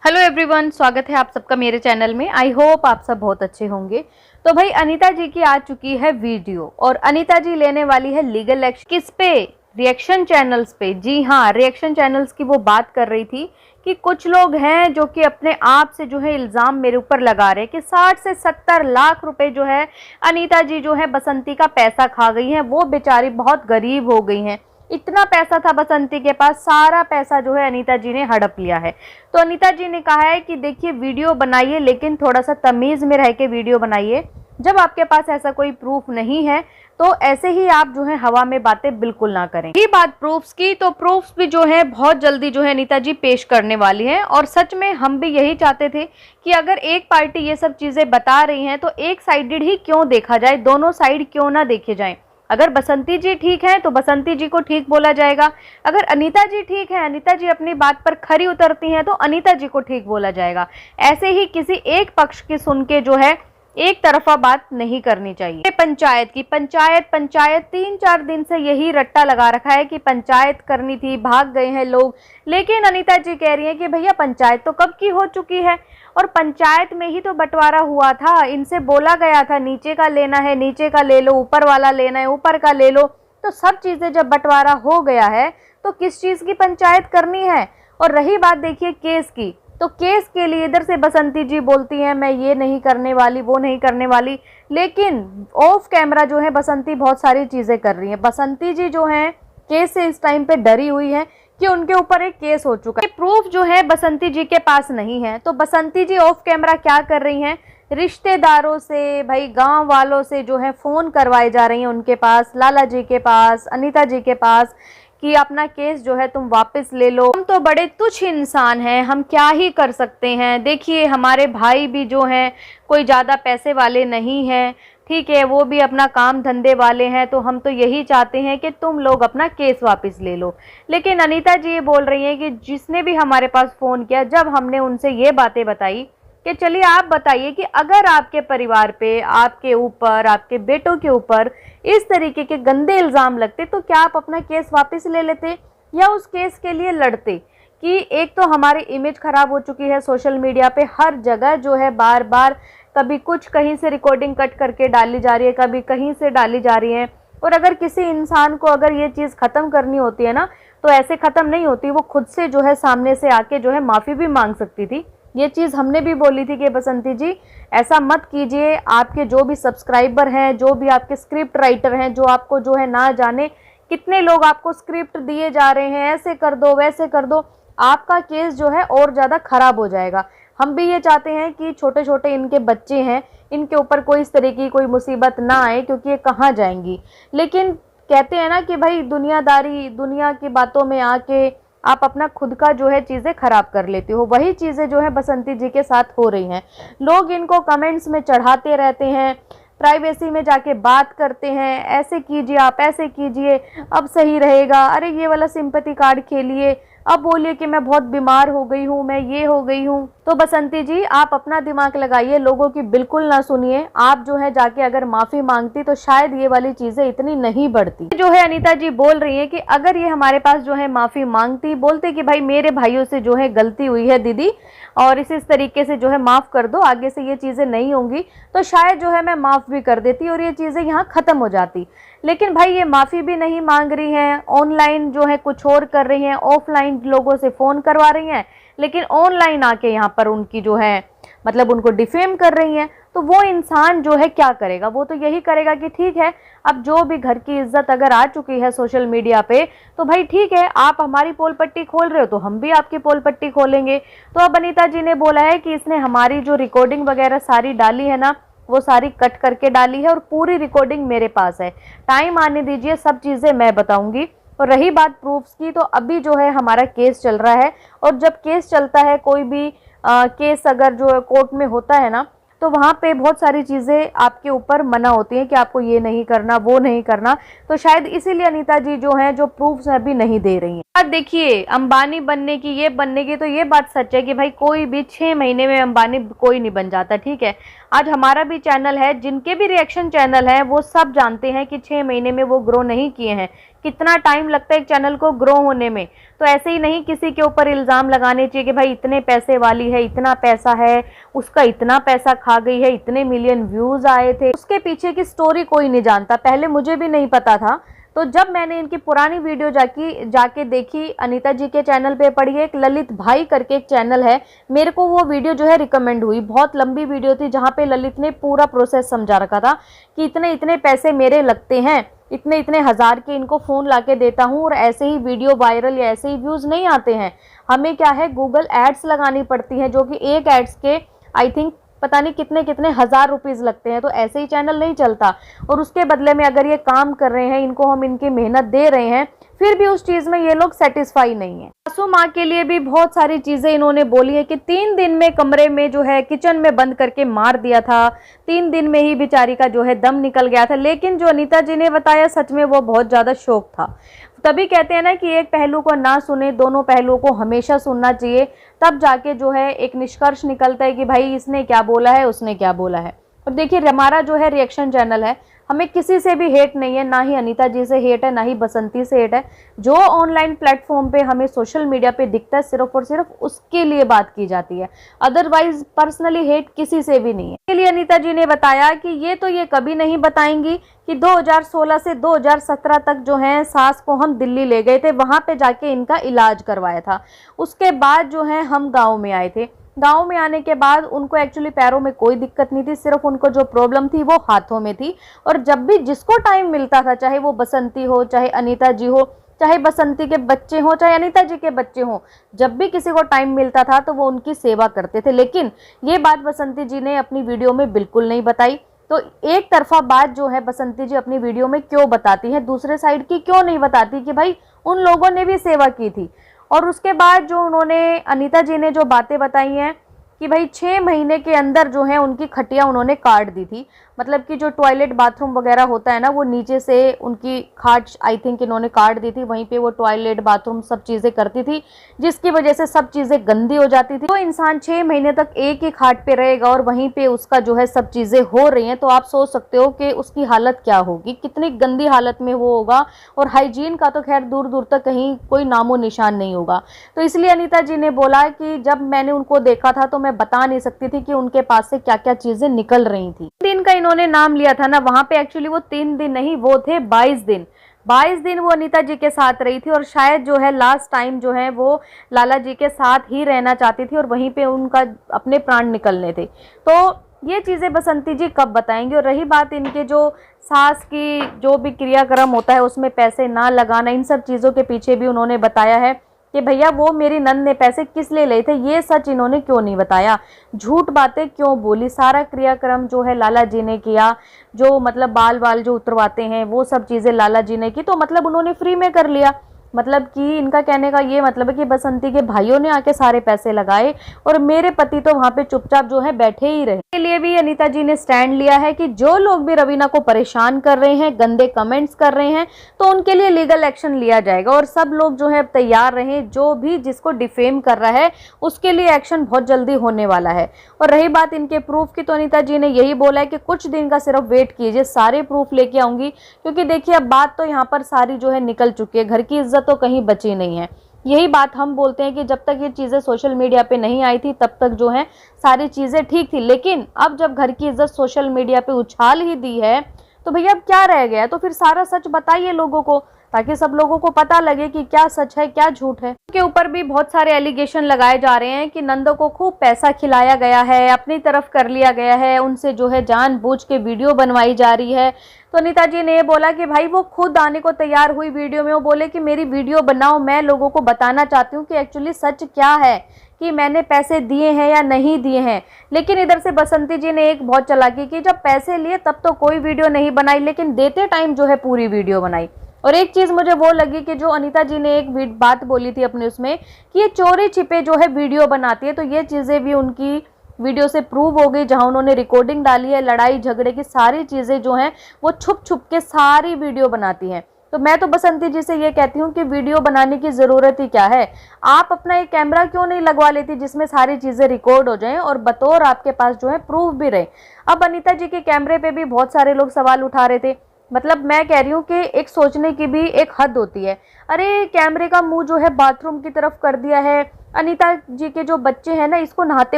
Hello everyone, स्वागत है आप सबका मेरे चैनल में। आई होप आप सब बहुत अच्छे होंगे। तो भाई अनीता जी की आ चुकी है वीडियो और अनीता जी लेने वाली है लीगल एक्शन। किस पे? रिएक्शन चैनल्स पे। जी हाँ, रिएक्शन चैनल्स की वो बात कर रही थी कि कुछ लोग हैं जो कि अपने आप से जो है इल्ज़ाम मेरे ऊपर लगा रहे हैं कि 60 से 70 लाख रुपए जो है अनीता जी जो है बसंती का पैसा खा गई हैं। वो बेचारी बहुत गरीब हो गई हैं। इतना पैसा था बसंती के पास, सारा पैसा जो है अनीता जी ने हड़प लिया है। तो अनीता जी ने कहा है कि देखिए, वीडियो बनाइए लेकिन थोड़ा सा तमीज़ में रह के वीडियो बनाइए। जब आपके पास ऐसा कोई प्रूफ नहीं है तो ऐसे ही आप जो है हवा में बातें बिल्कुल ना करें। ये बात प्रूफ्स की, तो प्रूफ्स भी जो है बहुत जल्दी जो है अनीता जी पेश करने वाली हैं। और सच में हम भी यही चाहते थे कि अगर एक पार्टी ये सब चीजें बता रही है तो एक साइडेड ही क्यों देखा जाए, दोनों साइड क्यों ना देखे जाएं। अगर बसंती जी ठीक है तो बसंती जी को ठीक बोला जाएगा, अगर अनीता जी ठीक है, अनीता जी अपनी बात पर खरी उतरती हैं तो अनीता जी को ठीक बोला जाएगा। ऐसे ही किसी एक पक्ष की सुन के जो है एक तरफा बात नहीं करनी चाहिए। पंचायत की पंचायत 3-4 दिन से यही रट्टा लगा रखा है कि पंचायत करनी थी, भाग गए हैं लोग। लेकिन अनीता जी कह रही हैं कि भैया पंचायत तो कब की हो चुकी है और पंचायत में ही तो बंटवारा हुआ था। इनसे बोला गया था नीचे का लेना है नीचे का ले लो, ऊपर वाला लेना है ऊपर का ले लो। तो सब चीजें जब बंटवारा हो गया है तो किस चीज की पंचायत करनी है। और रही बात देखिए केस की, तो केस के लिए इधर से बसंती जी बोलती हैं मैं ये नहीं करने वाली, वो नहीं करने वाली, लेकिन ऑफ कैमरा जो है बसंती बहुत सारी चीजें कर रही है। बसंती जी जो है केस से इस टाइम पे डरी हुई है कि उनके ऊपर एक केस हो चुका है। प्रूफ जो है बसंती जी के पास नहीं है। तो बसंती जी ऑफ कैमरा क्या कर रही हैं, रिश्तेदारों से, भाई गांव वालों से जो है फोन करवाए जा रही हैं उनके पास, लाला जी के पास, अनीता जी के पास, कि अपना केस जो है तुम वापस ले लो। हम तो बड़े तुच्छ इंसान हैं, हम क्या ही कर सकते हैं। देखिए हमारे भाई भी जो हैं कोई ज़्यादा पैसे वाले नहीं हैं, ठीक है, वो भी अपना काम धंधे वाले हैं। तो हम तो यही चाहते हैं कि तुम लोग अपना केस वापस ले लो। लेकिन अनीता जी ये बोल रही हैं कि जिसने भी हमारे पास फ़ोन किया, जब हमने उनसे ये बातें बताई कि चलिए आप बताइए कि अगर आपके परिवार पे, आपके ऊपर, आपके बेटों के ऊपर इस तरीके के गंदे इल्ज़ाम लगते तो क्या आप अपना केस वापस ले लेते या उस केस के लिए लड़ते। कि एक तो हमारी इमेज खराब हो चुकी है सोशल मीडिया पे, हर जगह जो है बार बार कभी कुछ कहीं से रिकॉर्डिंग कट करके डाली जा रही है, कभी कहीं से डाली जा रही है। और अगर किसी इंसान को अगर ये चीज़ ख़त्म करनी होती है ना, तो ऐसे ख़त्म नहीं होती, वो खुद से जो है सामने से आके जो है माफ़ी भी मांग सकती थी। ये चीज़ हमने भी बोली थी कि बसंती जी ऐसा मत कीजिए। आपके जो भी सब्सक्राइबर हैं, जो भी आपके स्क्रिप्ट राइटर हैं, जो आपको जो है ना जाने कितने लोग आपको स्क्रिप्ट दिए जा रहे हैं, ऐसे कर दो वैसे कर दो, आपका केस जो है और ज़्यादा ख़राब हो जाएगा। हम भी ये चाहते हैं कि छोटे छोटे इनके बच्चे हैं, इनके ऊपर कोई इस तरह की कोई मुसीबत ना आए, क्योंकि ये कहाँ जाएंगी। लेकिन कहते हैं ना कि भाई दुनियादारी, दुनिया की बातों में आके आप अपना खुद का जो है चीज़ें खराब कर लेते हो। वही चीज़ें जो है बसंती जी के साथ हो रही हैं। लोग इनको कमेंट्स में चढ़ाते रहते हैं, प्राइवेसी में जाके बात करते हैं, ऐसे कीजिए आप, ऐसे कीजिए अब सही रहेगा, अरे ये वाला सिंपैथी कार्ड खेलिए, अब बोलिए कि मैं बहुत बीमार हो गई हूँ, मैं ये हो गई हूँ। तो बसंती जी आप अपना दिमाग लगाइए, लोगों की बिल्कुल ना सुनिए। आप जो है जाके अगर माफ़ी मांगती तो शायद ये वाली चीज़ें इतनी नहीं बढ़ती। जो है अनीता जी बोल रही है कि अगर ये हमारे पास जो है माफ़ी मांगती, बोलते कि भाई मेरे भाइयों से जो है गलती हुई है दीदी और इस तरीके से जो है माफ़ कर दो, आगे से ये चीज़ें नहीं होंगी, तो शायद जो है मैं माफ़ भी कर देती और ये चीज़ें यहाँ ख़त्म हो जाती। लेकिन भाई ये माफ़ी भी नहीं मांग रही हैं, ऑनलाइन जो है कुछ और कर रही हैं, ऑफलाइन लोगों से फ़ोन करवा रही हैं, लेकिन ऑनलाइन आके यहाँ पर उनकी जो है मतलब उनको डिफेम कर रही हैं। तो वो इंसान जो है क्या करेगा, वो तो यही करेगा कि ठीक है, अब जो भी घर की इज्जत अगर आ चुकी है सोशल मीडिया पे तो भाई ठीक है, आप हमारी पोल पट्टी खोल रहे हो तो हम भी आपकी पोल पट्टी खोलेंगे। तो अब अनीता जी ने बोला है कि इसने हमारी जो रिकॉर्डिंग वगैरह सारी डाली है ना, वो सारी कट करके डाली है और पूरी रिकॉर्डिंग मेरे पास है, टाइम आने दीजिए, सब चीज़ें मैं बताऊंगी। और रही बात प्रूफ्स की, तो अभी जो है हमारा केस चल रहा है और जब केस चलता है, कोई भी केस अगर जो कोर्ट में होता है ना, तो वहाँ पे बहुत सारी चीज़ें आपके ऊपर मना होती हैं कि आपको ये नहीं करना, वो नहीं करना। तो शायद इसीलिए अनीता जी जो हैं जो प्रूफ्स अभी नहीं दे रही हैं। अब देखिए अंबानी बनने की, ये बनने की, तो ये बात सच है कि भाई कोई भी 6 महीने में अंबानी कोई नहीं बन जाता, ठीक है। आज हमारा भी चैनल है, जिनके भी रिएक्शन चैनल हैं वो सब जानते हैं कि 6 महीने में वो ग्रो नहीं किए हैं। कितना टाइम लगता है एक चैनल को ग्रो होने में। तो ऐसे ही नहीं किसी के ऊपर इल्ज़ाम लगाने चाहिए कि भाई इतने पैसे वाली है, इतना पैसा है, उसका इतना पैसा खा गई है, इतने मिलियन व्यूज़ आए थे। उसके पीछे की स्टोरी कोई नहीं जानता, पहले मुझे भी नहीं पता था। तो जब मैंने इनकी पुरानी वीडियो जाके देखी, अनीता जी के चैनल पे पड़ी है, एक ललित भाई करके एक चैनल है, मेरे को वो वीडियो जो है रिकमेंड हुई। बहुत लंबी वीडियो थी जहाँ पे ललित ने पूरा प्रोसेस समझा रखा था कि इतने इतने पैसे मेरे लगते हैं, इतने इतने हज़ार के इनको फ़ोन ला के देता हूँ और ऐसे ही वीडियो वायरल या ऐसे ही व्यूज़ नहीं आते हैं। हमें क्या है, गूगल एड्स लगानी पड़ती हैं, जो कि एक एड्स के आई थिंक पता नहीं कितने कितने हज़ार रुपीज़ लगते हैं। तो ऐसे ही चैनल नहीं चलता। और उसके बदले में अगर ये काम कर रहे हैं, इनको हम इनकी मेहनत दे रहे हैं, फिर भी उस चीज़ में ये लोग सेटिस्फाई नहीं है। सासू माँ के लिए भी बहुत सारी चीज़ें इन्होंने बोली है कि 3 दिन में कमरे में जो है किचन में बंद करके मार दिया था, 3 दिन में ही बेचारी का जो है दम निकल गया था। लेकिन जो अनीता जी ने बताया, सच में वो बहुत ज़्यादा शौक था। तभी कहते हैं ना कि एक पहलू को ना सुने, दोनों पहलुओं को हमेशा सुनना चाहिए, तब जाके जो है एक निष्कर्ष निकलता है कि भाई इसने क्या बोला है, उसने क्या बोला है। और देखिए, हमारा जो है रिएक्शन चैनल है, हमें किसी से भी हेट नहीं है, ना ही अनीता जी से हेट है, ना ही बसंती से हेट है। जो ऑनलाइन प्लेटफॉर्म पे हमें सोशल मीडिया पे दिखता है, सिर्फ और सिर्फ उसके लिए बात की जाती है। अदरवाइज पर्सनली हेट किसी से भी नहीं है। इसके लिए अनीता जी ने बताया कि ये कभी नहीं बताएंगी कि 2016 से 2017 तक जो है सास को हम दिल्ली ले गए थे, वहां पे जाके इनका इलाज करवाया था। उसके बाद जो है हम गाँव में आए थे। गांव में आने के बाद उनको एक्चुअली पैरों में कोई दिक्कत नहीं थी, सिर्फ उनको जो प्रॉब्लम थी वो हाथों में थी। और जब भी जिसको टाइम मिलता था, चाहे वो बसंती हो, चाहे अनीता जी हो, चाहे बसंती के बच्चे हों, चाहे अनीता जी के बच्चे हों, जब भी किसी को टाइम मिलता था तो वो उनकी सेवा करते थे। लेकिन ये बात बसंती जी ने अपनी वीडियो में बिल्कुल नहीं बताई। तो एक तरफा बात जो है बसंती जी अपनी वीडियो में क्यों बताती हैं, दूसरे साइड की क्यों नहीं बताती कि भाई उन लोगों ने भी सेवा की थी। और उसके बाद जो उन्होंने अनीता जी ने जो बातें बताई हैं कि भाई 6 महीने के अंदर जो है उनकी खटिया उन्होंने काट दी थी। मतलब कि जो टॉयलेट बाथरूम वगैरह होता है ना, वो नीचे से उनकी खाट आई थिंक इन्होंने काट दी थी, वहीं पे वो टॉयलेट बाथरूम सब चीज़ें करती थी, जिसकी वजह से सब चीज़ें गंदी हो जाती थी। तो इंसान 6 महीने तक एक ही खाट पे रहेगा और वहीं पे उसका जो है सब चीज़ें हो रही हैं, तो आप सोच सकते हो कि उसकी हालत क्या होगी, कितनी गंदी हालत में वो होगा। और हाइजीन का तो खैर दूर दूर तक कहीं कोई नामो निशान नहीं होगा। तो इसलिए अनीता जी ने बोला कि जब मैंने उनको देखा था तो मैं बता नहीं सकती थी कि उनके पास से क्या क्या चीज़ें निकल रही थी। दिन का इन्होंने नाम लिया था ना, वहां पे एक्चुअली वो 3 दिन नहीं, वो थे 22 दिन। 22 दिन वो अनीता जी के साथ रही थी और शायद जो है लास्ट टाइम जो है वो लाला जी के साथ ही रहना चाहती थी और वहीं पे उनका अपने प्राण निकलने थे। तो ये चीज़ें बसंती जी कब बताएंगे। और रही बात इनके जो सास की जो भी क्रियाक्रम होता है उसमें पैसे ना लगाना, इन सब चीज़ों के पीछे भी उन्होंने बताया है कि भैया वो मेरी नंद ने पैसे किस लिए लिए थे, ये सच इन्होंने क्यों नहीं बताया, झूठ बातें क्यों बोली। सारा क्रियाक्रम जो है लाला जी ने किया, जो मतलब बाल जो उतरवाते हैं वो सब चीज़ें लाला जी ने की, तो मतलब उन्होंने फ्री में कर लिया। मतलब कि इनका कहने का ये मतलब है कि बसंती के भाइयों ने आके सारे पैसे लगाए और मेरे पति तो वहां पे चुपचाप जो है बैठे ही रहे। इसके लिए भी अनीता जी ने स्टैंड लिया है कि जो लोग भी रवीना को परेशान कर रहे हैं, गंदे कमेंट्स कर रहे हैं, तो उनके लिए लीगल एक्शन लिया जाएगा। और सब लोग जो है अब तैयार रहें, जो भी जिसको डिफेम कर रहा है उसके लिए एक्शन बहुत जल्दी होने वाला है। और रही बात इनके प्रूफ की, तो अनीता जी ने यही बोला है कि कुछ दिन का सिर्फ वेट कीजिए, सारे प्रूफ लेके आऊंगी। क्योंकि देखिए अब बात तो यहाँ पर सारी जो है निकल चुकी है, घर की इज्जत तो कहीं बची नहीं है। यही बात हम बोलते हैं कि जब तक ये चीज़ें सोशल मीडिया पे नहीं आई थी तब तक जो है सारी चीज़ें ठीक थी। लेकिन अब जब घर की इज्जत सोशल मीडिया पे उछाल ही दी है तो भैया अब क्या रह गया। तो फिर सारा सच बताइए लोगों को, ताकि सब लोगों को पता लगे कि क्या सच है क्या झूठ है। उनके ऊपर भी बहुत सारे एलिगेशन लगाए जा रहे हैं कि नंदो को खूब पैसा खिलाया गया है, अपनी तरफ कर लिया गया है, उनसे जो है जानबूझ के वीडियो बनवाई जा रही है। तो अनीता जी ने ये बोला कि भाई वो खुद आने को तैयार हुई वीडियो में, वो बोले कि मेरी वीडियो बनाओ, मैं लोगों को बताना चाहती हूँ कि एक्चुअली सच क्या है, कि मैंने पैसे दिए हैं या नहीं दिए हैं। लेकिन इधर से बसंती जी ने एक बहुत चालाकी की, जब पैसे लिए तब तो कोई वीडियो नहीं बनाई, लेकिन देते टाइम जो है पूरी वीडियो बनाई। और एक चीज़ मुझे वो लगी कि जो अनीता जी ने एक बात बोली थी अपने उसमें कि ये चोरी छिपे जो है वीडियो बनाती है, तो ये चीज़ें भी उनकी वीडियो से प्रूव हो गई। जहां उन्होंने रिकॉर्डिंग डाली है लड़ाई झगड़े की, सारी चीज़ें जो हैं वो छुप छुप के सारी वीडियो बनाती हैं। तो मैं तो बसंती जी से ये कहती हूँ कि वीडियो बनाने की ज़रूरत ही क्या है, आप अपना एक कैमरा क्यों नहीं लगवा लेती जिसमें सारी चीज़ें रिकॉर्ड हो जाएं और बतौर आपके पास जो है प्रूफ भी रहे। अब अनीता जी के कैमरे पे भी बहुत सारे लोग सवाल उठा रहे थे, मतलब मैं कह रही हूँ कि एक सोचने की भी एक हद होती है। अरे कैमरे का मुंह जो है बाथरूम की तरफ कर दिया है। अनीता जी के जो बच्चे हैं ना, इसको नहाते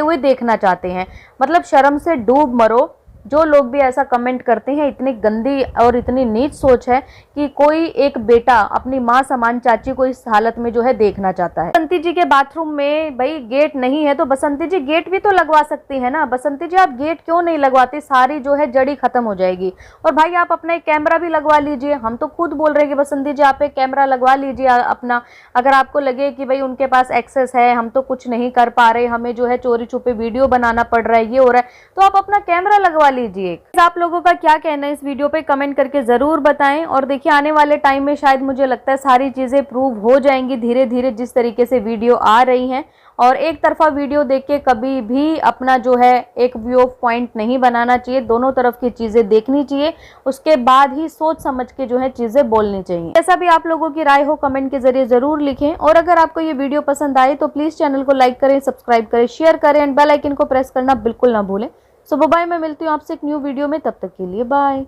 हुए देखना चाहते हैं। मतलब शर्म से डूब मरो। जो लोग भी ऐसा कमेंट करते हैं, इतनी गंदी और इतनी नीच सोच है कि कोई एक बेटा अपनी माँ समान चाची को इस हालत में जो है देखना चाहता है। बसंती जी के बाथरूम में भाई गेट नहीं है तो बसंती जी गेट भी तो लगवा सकती है ना। बसंती जी आप गेट क्यों नहीं लगवाती, सारी जो है जड़ी खत्म हो जाएगी। और भाई आप अपना एक कैमरा भी लगवा लीजिए। हम तो खुद बोल रहे हैं कि बसंती जी आप एक कैमरा लगवा लीजिए अपना। अगर आपको लगे कि भाई उनके पास एक्सेस है, हम तो कुछ नहीं कर पा रहे, हमें जो है चोरी छुपे वीडियो बनाना पड़ रहा है, ये हो रहा है, तो आप अपना कैमरा लगवा लीजिए। आप लोगों का क्या कहना है इस वीडियो पे कमेंट करके जरूर बताएं। और देखिए आने वाले टाइम में शायद मुझे लगता है सारी चीजें प्रूव हो जाएंगी धीरे धीरे, जिस तरीके से वीडियो आ रही हैं। और एक तरफा वीडियो देख के कभी भी अपना जो है एक व्यू ऑफ पॉइंट नहीं बनाना चाहिए। दोनों तरफ की चीजें देखनी चाहिए, उसके बाद ही सोच समझ के जो है चीजें बोलनी चाहिए। जैसा भी आप लोगों की राय हो कमेंट के जरिए जरूर लिखें। और अगर आपको ये वीडियो पसंद आए तो प्लीज चैनल को लाइक करें, सब्सक्राइब करें, शेयर करें एंड बेल आइकन को प्रेस करना बिल्कुल ना भूलें। सो बाय, मैं मिलती हूँ आपसे एक न्यू वीडियो में, तब तक के लिए बाय।